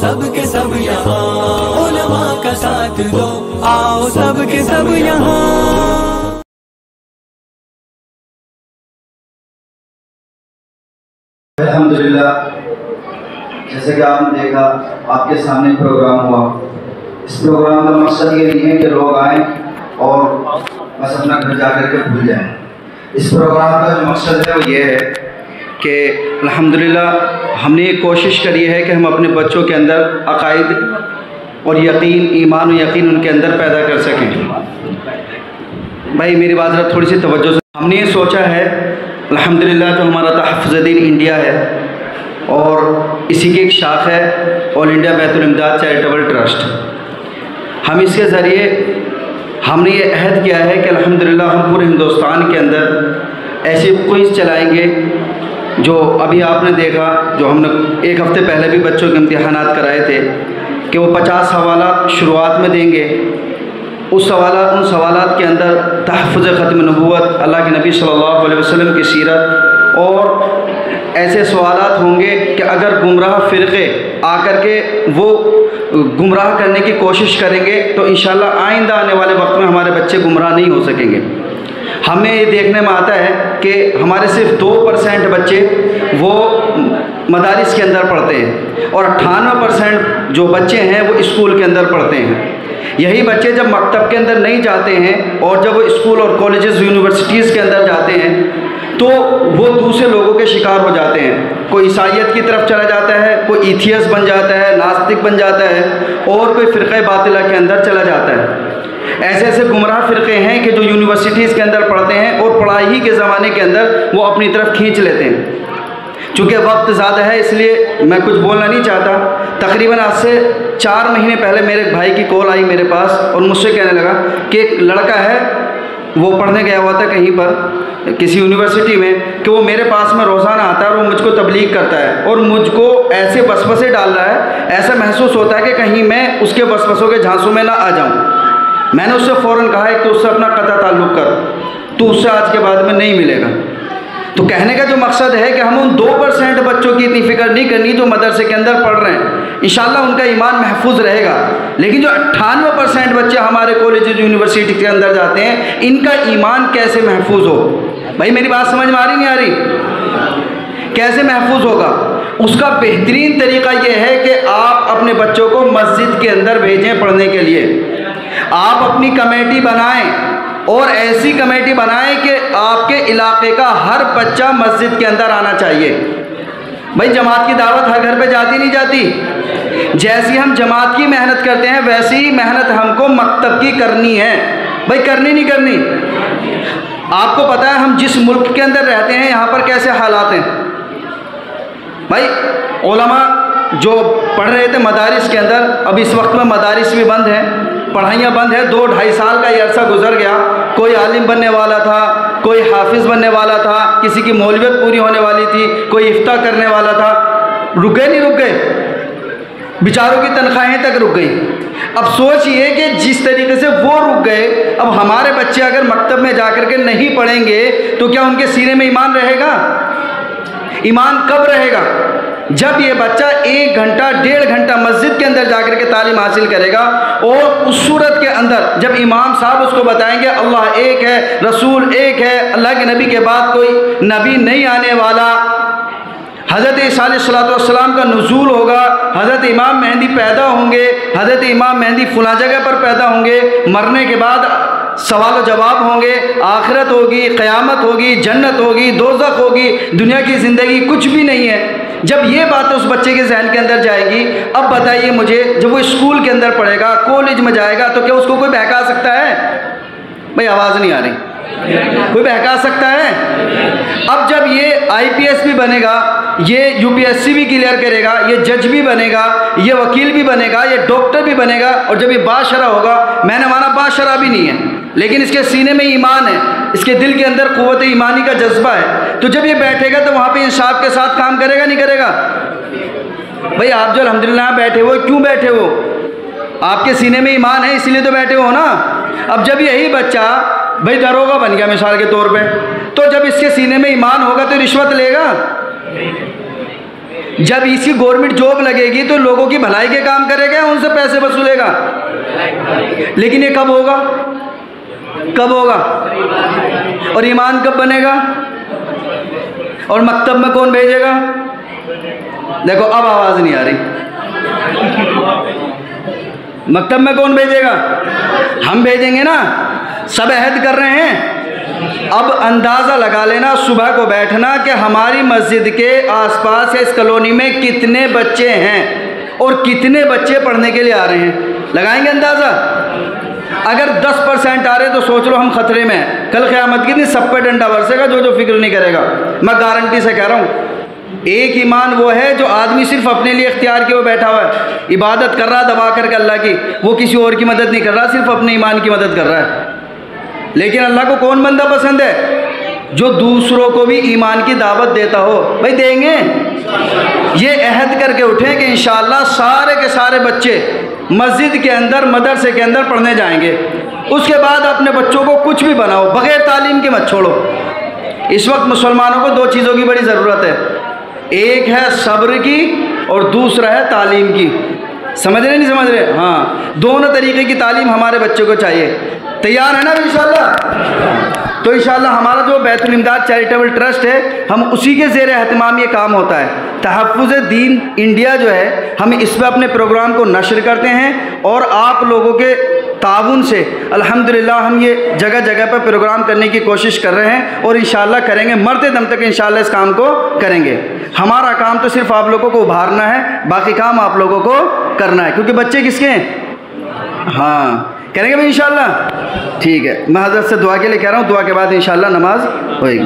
सब के सब यहाँ, उलमा का साथ दो, आओ सब के सब यहाँ। अल्हम्दुलिल्लाह, जैसे कि आपने देखा, आपके सामने प्रोग्राम हुआ। इस प्रोग्राम का मकसद ये नहीं है कि लोग आएँ और बस अपना घर जा कर के भूल जाएँ। इस प्रोग्राम का जो मकसद है वो ये है कि अल्हम्दुलिल्लाह हमने ये कोशिश करी है कि हम अपने बच्चों के अंदर अक़ाइद और यकीन, ईमान और यकीन उनके अंदर पैदा कर सकें। भाई मेरी बात जरा थोड़ी सी तवज्जो से, हमने ये सोचा है अल्हम्दुलिल्लाह जो हमारा तहफ़्फ़ुज़ दीन इंडिया है और इसी की एक शाख है ऑल इंडिया बैतुल इमदाद चैरिटेबल ट्रस्ट, हम इसके ज़रिए हमने ये अहद किया है कि अल्हम्दुलिल्लाह हम पूरे हिंदुस्तान के अंदर ऐसे क्विज़ चलाएँगे जो अभी आपने देखा, जो हमने एक हफ़्ते पहले भी बच्चों के इम्तिहानात कराए थे कि वो 50 सवालात शुरुआत में देंगे। उन सवालात के अंदर तहफ़्फ़ुज़ ख़त्म नबूवत, अल्लाह के नबी सल्लल्लाहु अलैहि वसल्लम की सीरत और ऐसे सवालात होंगे कि अगर गुमराह फ़िरक़े आकर के वो गुमराह करने की कोशिश करेंगे तो इंशाअल्लाह आइंदा आने वाले वक्त में हमारे बच्चे गुमराह नहीं हो सकेंगे। हमें ये देखने में आता है कि हमारे सिर्फ 2% बच्चे वो मदारिस के अंदर पढ़ते हैं और 98% जो बच्चे हैं वो स्कूल के अंदर पढ़ते हैं। यही बच्चे जब मकतब के अंदर नहीं जाते हैं और जब वो स्कूल और कॉलेजेस यूनिवर्सिटीज़ के अंदर जाते हैं तो वो दूसरे लोगों के शिकार हो जाते हैं। कोई ईसाइयत की तरफ चला जाता है, कोई एथियस्ट बन जाता है, नास्तिक बन जाता है और कोई फ़िरक़े बातिला के अंदर चला जाता है। ऐसे ऐसे गुमराह फ़िरक़े हैं कि जो यूनिवर्सिटीज़ के अंदर पढ़ते हैं और पढ़ाई ही के ज़माने के अंदर वो अपनी तरफ खींच लेते हैं। चूँकि वक्त ज़्यादा है इसलिए मैं कुछ बोलना नहीं चाहता। तकरीबन आज से 4 महीने पहले मेरे भाई की कॉल आई मेरे पास और मुझसे कहने लगा कि एक लड़का है, वो पढ़ने गया हुआ था कहीं पर किसी यूनिवर्सिटी में, कि वो मेरे पास में रोज़ाना आता है और वो मुझको तबलीग करता है और मुझको ऐसे वसवसे डाल रहा है, ऐसा महसूस होता है कि कहीं मैं उसके वसवसों के झांसों में ना आ जाऊँ। मैंने उससे फ़ौरन कहा है कि उससे अपना कता ताल्लुक़ कर, तो उससे आज के बाद में नहीं मिलेगा। तो कहने का जो मकसद है कि हम उन 2% बच्चों की इतनी फ़िक्र नहीं करनी जो मदरसे के अंदर पढ़ रहे हैं, इंशाअल्लाह उनका ईमान महफूज रहेगा। लेकिन जो 98% बच्चे हमारे कॉलेज यूनिवर्सिटी के अंदर जाते हैं, इनका ईमान कैसे महफूज हो? भाई मेरी बात समझ में आ रही नहीं आ रही? कैसे महफूज होगा? उसका बेहतरीन तरीका यह है कि आप अपने बच्चों को मस्जिद के अंदर भेजें पढ़ने के लिए। आप अपनी कमेटी बनाएं और ऐसी कमेटी बनाएं कि आपके इलाके का हर बच्चा मस्जिद के अंदर आना चाहिए। भाई जमात की दावत हर घर पे जाती नहीं जाती। जैसी हम जमात की मेहनत करते हैं वैसी ही मेहनत हमको मकतब की करनी है। भाई करनी नहीं करनी? आपको पता है हम जिस मुल्क के अंदर रहते हैं यहाँ पर कैसे हालात हैं। भाई उलमा जो पढ़ रहे थे मदारिस के अंदर, अब इस वक्त में मदारिस भी बंद हैं, पढ़ाइयाँ बंद है। 2-2.5 साल का ये अरसा गुजर गया। कोई आलिम बनने वाला था, कोई हाफिज़ बनने वाला था, किसी की मौलवियत पूरी होने वाली थी, कोई इफ्ता करने वाला था, रुक गए नहीं रुक गए? बेचारों की तनख्वाहें तक रुक गई। अब सोचिए कि जिस तरीके से वो रुक गए, अब हमारे बच्चे अगर मकतब में जाकर के नहीं पढ़ेंगे तो क्या उनके सीने में ईमान रहेगा? ईमान कब रहेगा? जब ये बच्चा 1 घंटा 1.5 घंटा मस्जिद के अंदर जाकर के तालीम हासिल करेगा और उस सूरत के अंदर जब इमाम साहब उसको बताएंगे अल्लाह एक है, रसूल एक है, अल्लाह के नबी के बाद कोई नबी नहीं आने वाला, हज़रत ईसा अलैहिस्सलाम का नुज़ूल होगा, हज़रत इमाम मेहदी पैदा होंगे, हज़रत इमाम मेहदी फुला जगह पर पैदा होंगे, मरने के बाद सवाल जवाब होंगे, आखिरत होगी, क़यामत होगी, जन्नत होगी, दोज़ख होगी, दुनिया की ज़िंदगी कुछ भी नहीं है। जब ये बात उस बच्चे के जहन के अंदर जाएगी, अब बताइए मुझे, जब वो स्कूल के अंदर पढ़ेगा, कॉलेज में जाएगा, तो क्या उसको कोई बहका सकता है? भाई आवाज़ नहीं आ रही। कोई बहका सकता है? अब जब ये IPS भी बनेगा, ये UPSC भी क्लियर करेगा, ये जज भी बनेगा, ये वकील भी बनेगा, ये डॉक्टर भी बनेगा, और जब ये बाशरा होगा, मैंने माना बाशरा भी नहीं है लेकिन इसके सीने में ईमान है, इसके दिल के अंदर क़ुव्वत ईमानी का जज्बा है, तो जब ये बैठेगा तो वहाँ पे इंसाफ के साथ काम करेगा नहीं करेगा? भाई आप जो अल्हम्दुलिल्लाह बैठे हो, क्यों बैठे हो? आपके सीने में ईमान है इसलिए तो बैठे हो ना। अब जब यही बच्चा भाई दरोगा बन गया मिसाल के तौर पे, तो जब इसके सीने में ईमान होगा तो रिश्वत लेगा? जब इसकी गवर्नमेंट जॉब लगेगी तो लोगों की भलाई के काम करेगा, उनसे पैसे वसूलेगा। लेकिन ये कब होगा? कब होगा? और ईमान कब बनेगा? और मकतब में कौन भेजेगा? देखो अब आवाज़ नहीं आ रही। मकतब में कौन भेजेगा? हम भेजेंगे ना, सब अहद कर रहे हैं। अब अंदाज़ा लगा लेना, सुबह को बैठना कि हमारी मस्जिद के आसपास या इस कॉलोनी में कितने बच्चे हैं और कितने बच्चे पढ़ने के लिए आ रहे हैं। लगाएंगे अंदाज़ा। अगर 10% आ रहे तो सोच लो हम खतरे में हैं। कल क़यामत के दिन सब पे डंडा बरसेगा जो फिक्र नहीं करेगा। मैं गारंटी से कह रहा हूँ। एक ईमान वो है जो आदमी सिर्फ अपने लिए इख्तियार किए बैठा हुआ है, इबादत कर रहा है दबा करके अल्लाह की, वो किसी और की मदद नहीं कर रहा, सिर्फ अपने ईमान की मदद कर रहा है। लेकिन अल्लाह को कौन बंदा पसंद है? जो दूसरों को भी ईमान की दावत देता हो। भाई देंगे, ये अहद करके उठें कि इंशाअल्लाह सारे के सारे बच्चे मस्जिद के अंदर, मदरसे के अंदर पढ़ने जाएंगे। उसके बाद अपने बच्चों को कुछ भी बनाओ, बग़ैर तालीम के मत छोड़ो। इस वक्त मुसलमानों को 2 चीज़ों की बड़ी ज़रूरत है, एक है सब्र की और दूसरा है तालीम की। समझ रहे नहीं समझ रहे? हाँ, दोनों तरीके की तालीम हमारे बच्चों को चाहिए। तैयार है ना इंशाअल्लाह? तो इंशाअल्लाह हमारा जो बैतुल इमदाद चैरिटेबल ट्रस्ट है, हम उसी के ज़ेर एहतमाम ये काम होता है। तहफ़्फ़ुज़ दीन इंडिया जो है, हम इस पर अपने प्रोग्राम को नशर करते हैं और आप लोगों के ताउन से अल्हम्दुलिल्लाह हम ये जगह जगह पर प्रोग्राम करने की कोशिश कर रहे हैं और इंशाअल्लाह करेंगे, मरते दम तक इंशाअल्लाह इस काम को करेंगे। हमारा काम तो सिर्फ आप लोगों को उभारना है, बाकी काम आप लोगों को करना है, क्योंकि बच्चे किसके हैं? हाँ, करेंगे भाई इंशाअल्लाह। ठीक है, मैं हज़रत से दुआ के लिए कह रहा हूँ, दुआ के बाद इंशाअल्लाह नमाज होएगी।